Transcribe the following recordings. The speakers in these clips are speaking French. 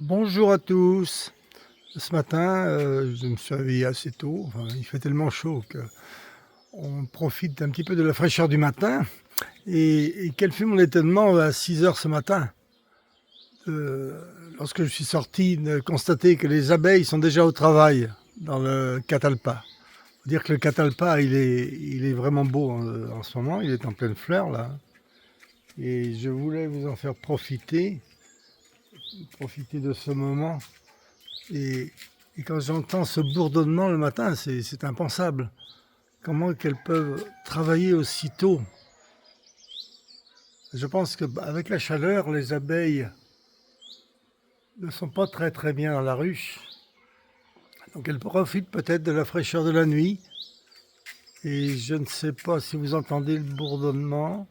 Bonjour à tous. Ce matin, je me suis réveillé assez tôt. Enfin, il fait tellement chaud qu'on profite un petit peu de la fraîcheur du matin. Et quel fut mon étonnement à 6 heures ce matin, euh, lorsque je suis sorti, de constater que les abeilles sont déjà au travail dans le catalpa. Faut dire que le catalpa, il est vraiment beau en ce moment. Il est en pleine fleur là. Et je voulais vous en faire profiter de ce moment. Et, et quand j'entends ce bourdonnement le matin, c'est impensable. Comment qu'elles peuvent travailler aussitôt? Je pense qu'avec la chaleur, les abeilles ne sont pas très très bien dans la ruche. Donc elles profitent peut-être de la fraîcheur de la nuit. Et je ne sais pas si vous entendez le bourdonnement.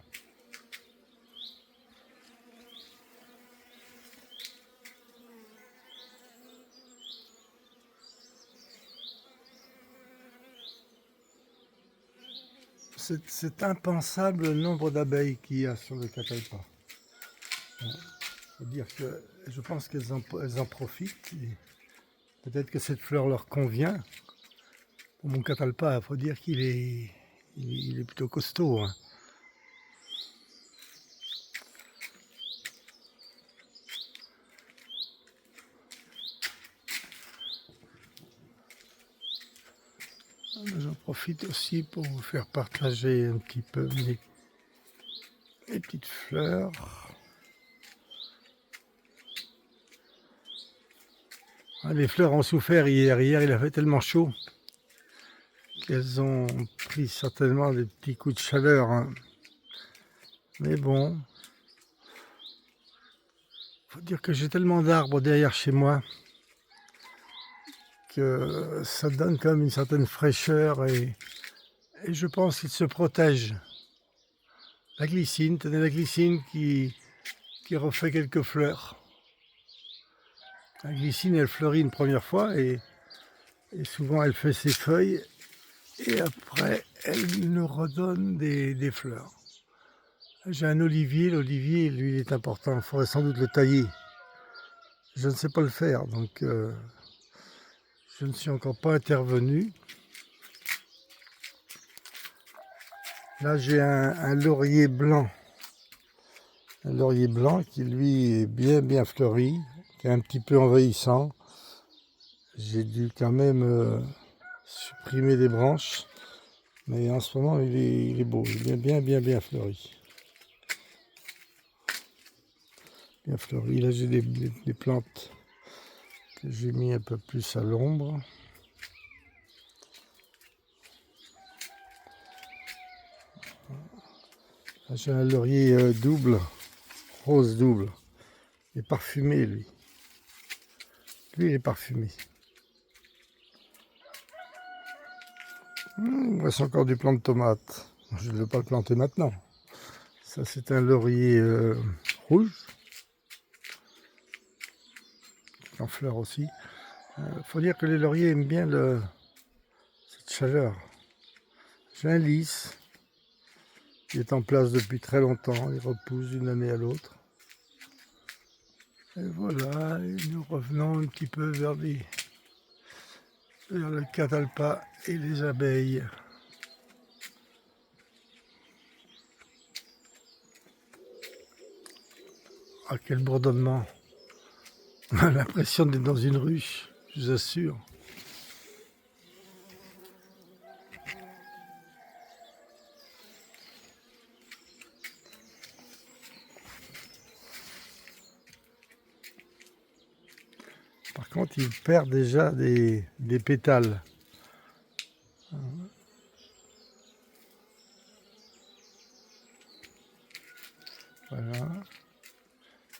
C'est impensable le nombre d'abeilles qu'il y a sur le catalpa. Il faut dire que je pense qu'elles en profitent. Peut-être que cette fleur leur convient. Pour mon catalpa, il faut dire qu'il est plutôt costaud, hein. J'en profite aussi pour vous faire partager un petit peu mes petites fleurs. Ah, les fleurs ont souffert hier. Hier, il a fait tellement chaud qu'elles ont pris certainement des petits coups de chaleur, hein. Mais bon, faut dire que j'ai tellement d'arbres derrière chez moi que ça donne quand même une certaine fraîcheur et je pense qu'ils se protègent. La glycine, tenez la glycine qui refait quelques fleurs. La glycine, elle fleurit une première fois et souvent elle fait ses feuilles et après elle nous redonne des fleurs. J'ai un olivier, l'olivier, lui, il est important, il faudrait sans doute le tailler. Je ne sais pas le faire, donc je ne suis encore pas intervenu. Là, j'ai un laurier blanc. Un laurier blanc qui, lui, est bien fleuri, qui est un petit peu envahissant. J'ai dû quand même supprimer des branches, mais en ce moment, il est beau, il est bien fleuri. Bien fleuri. Là, j'ai des plantes que j'ai mis un peu plus à l'ombre. J'ai un laurier double, rose double. Il est parfumé, lui. Lui, il est parfumé. Il me reste encore du plant de tomate. Je ne veux pas le planter maintenant. Ça, c'est un laurier rouge, qui en fleur aussi. Il faut dire que les lauriers aiment bien cette chaleur. J'ai un lys qui est en place depuis très longtemps. Il repousse d'une année à l'autre. Et voilà, et nous revenons un petit peu vers le catalpa et les abeilles. Ah, quel bourdonnement! On a l'impression d'être dans une ruche, je vous assure. Par contre, il perd déjà des pétales. Voilà.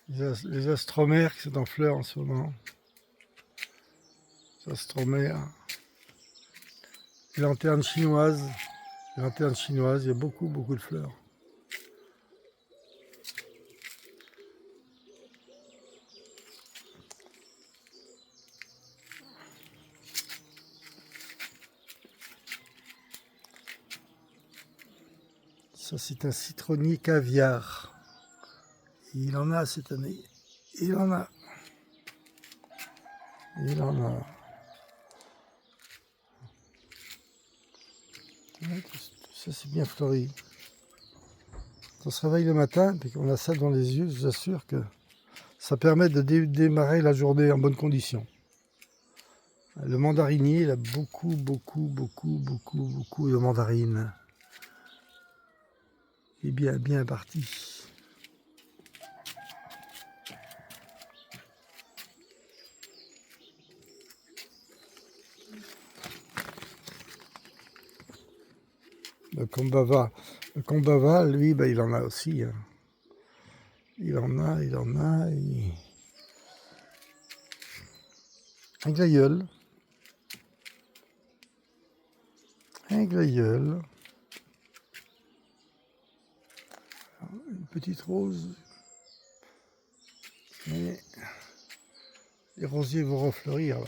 Les astromères qui sont en fleurs en ce moment. Les astromères. Les lanternes chinoises. Les lanternes chinoises, il y a beaucoup de fleurs. Ça, c'est un citronnier caviar. Il en a cette année. Il en a. Il en a. Ouais, tout ça c'est bien fleuri. Quand on se réveille le matin et qu'on a ça dans les yeux, je vous assure que ça permet de démarrer la journée en bonne condition. Le mandarinier, il a beaucoup de mandarines. Il est bien parti. Le Kombava, lui, ben, il en a aussi. Hein. Il en a. Un glaïeul. Une petite rose. Mais les rosiers vont refleurir là.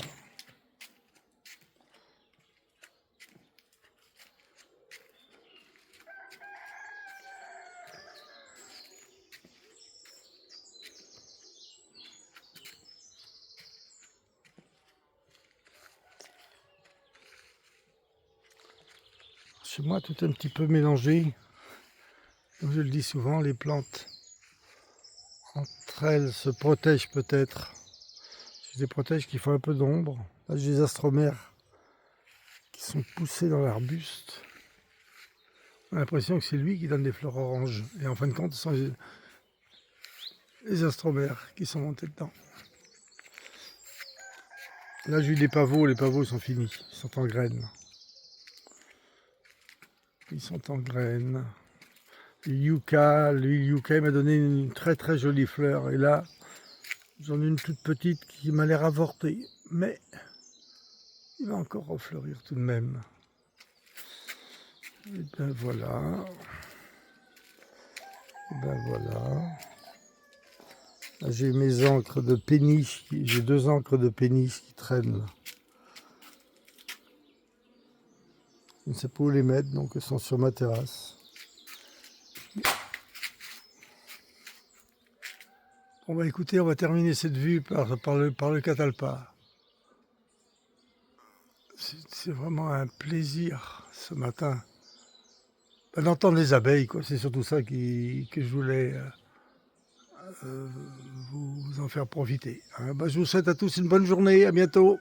Chez moi, tout est un petit peu mélangé. Comme je le dis souvent, les plantes entre elles se protègent peut-être. Je les protège qui font un peu d'ombre. Là, j'ai des astromères qui sont poussés dans l'arbuste. On a l'impression que c'est lui qui donne des fleurs oranges. Et en fin de compte, ce sont les astromères qui sont montés dedans. Là, j'ai eu des pavots. Les pavots sont finis. Ils sont en graines. Le yucca m'a donné une très jolie fleur. Et là, j'en ai une toute petite qui m'a l'air avortée. Mais il va encore refleurir tout de même. Et ben voilà. Là, j'ai mes encres de péniche. J'ai 2 encres de péniche qui traînent. Je ne sais pas où les mettre, donc elles sont sur ma terrasse. Bon bah écoutez, on va terminer cette vue par le Catalpa. C'est vraiment un plaisir ce matin d'entendre les abeilles, quoi. C'est surtout ça que je voulais vous en faire profiter. Hein. Bah, je vous souhaite à tous une bonne journée, à bientôt.